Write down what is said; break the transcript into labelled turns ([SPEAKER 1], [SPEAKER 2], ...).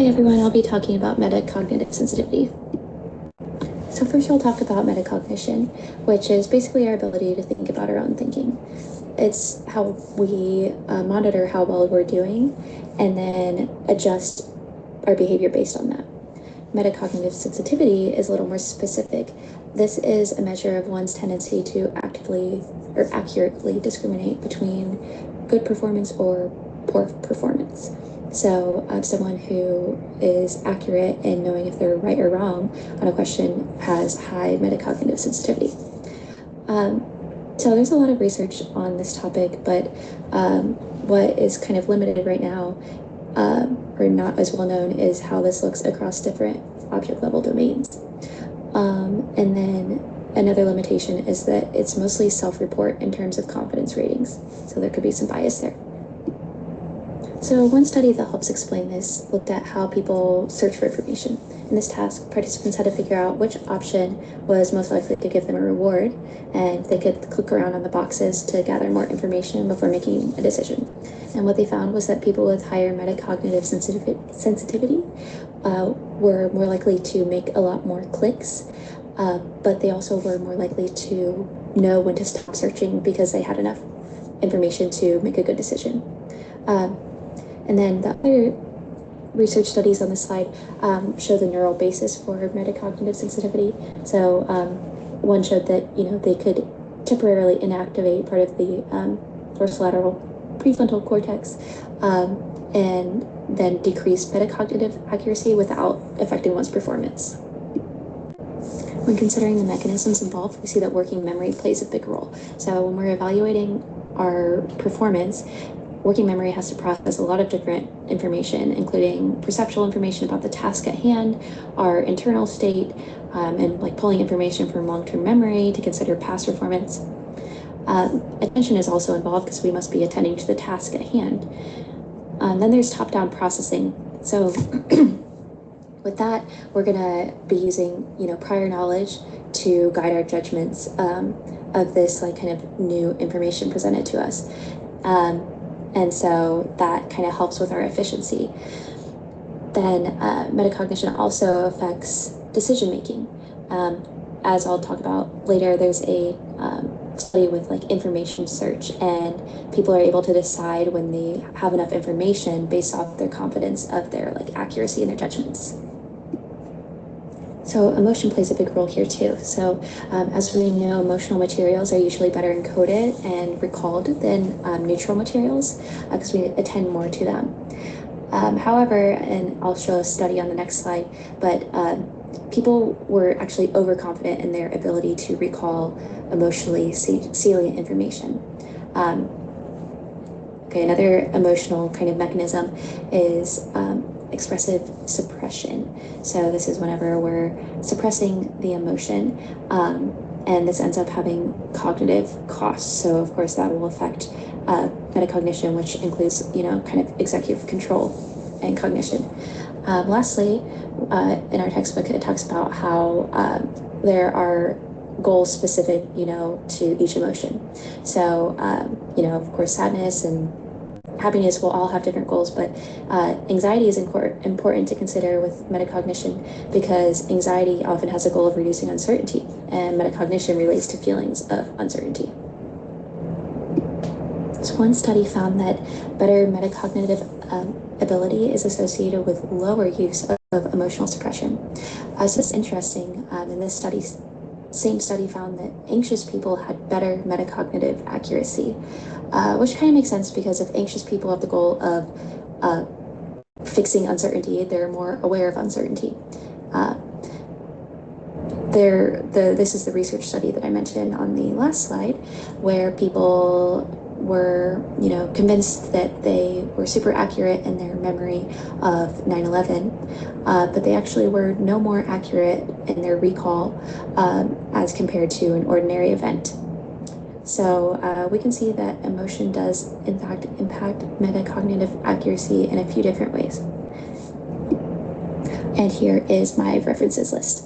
[SPEAKER 1] everyone, I'll be talking about metacognitive sensitivity. So first I'll talk about metacognition, which is basically our ability to think about our own thinking. It's how we monitor how well we're doing and then adjust our behavior based on that. Metacognitive sensitivity is a little more specific. This is a measure of one's tendency to actively or accurately discriminate between good performance or poor performance. So someone who is accurate in knowing if they're right or wrong on a question has high metacognitive sensitivity. So there's a lot of research on this topic, but what is kind of limited right now or not as well known is how this looks across different object level domains. And then another limitation is that it's mostly self-report in terms of confidence ratings. So there could be some bias there. So one study that helps explain this looked at how people search for information. In this task, participants had to figure out which option was most likely to give them a reward, and they could click around on the boxes to gather more information before making a decision. And what they found was that people with higher metacognitive sensitivity were more likely to make a lot more clicks, but they also were more likely to know when to stop searching because they had enough information to make a good decision. And then the other research studies on this slide show the neural basis for metacognitive sensitivity. So one showed that they could temporarily inactivate part of the dorsolateral prefrontal cortex and then decrease metacognitive accuracy without affecting one's performance. When considering the mechanisms involved, we see that working memory plays a big role. So when we're evaluating our performance, working memory has to process a lot of different information, including perceptual information about the task at hand, our internal state, and like pulling information from long-term memory to consider past performance. Attention is also involved because we must be attending to the task at hand. Then there's top-down processing. So with that, we're gonna be using prior knowledge to guide our judgments of this kind of new information presented to us. And so that kind of helps with our efficiency. Then metacognition also affects decision making. As I'll talk about later, there's a study with information search, and people are able to decide when they have enough information based off their confidence of their accuracy in their judgments. So emotion plays a big role here too. So as we know, emotional materials are usually better encoded and recalled than neutral materials because we attend more to them. However, and I'll show a study on the next slide, but people were actually overconfident in their ability to recall emotionally salient information. Another emotional kind of mechanism is expressive suppression. So this is whenever we're suppressing the emotion, and this ends up having cognitive costs. So of course that will affect metacognition, which includes kind of executive control and cognition. Lastly, in our textbook, it talks about how there are goals specific to each emotion. So of course sadness and happiness will all have different goals, but anxiety is important to consider with metacognition because anxiety often has a goal of reducing uncertainty, and metacognition relates to feelings of uncertainty. So one study found that better metacognitive ability is associated with lower use of emotional suppression. So it's interesting, in this same study found that anxious people had better metacognitive accuracy, which kind of makes sense because if anxious people have the goal of fixing uncertainty, they're more aware of uncertainty. This is the research study that I mentioned on the last slide, where people were convinced that they were super accurate in their memory of 9/11, but they actually were no more accurate in their recall as compared to an ordinary event. So we can see that emotion does in fact impact metacognitive accuracy in a few different ways. And here is my references list.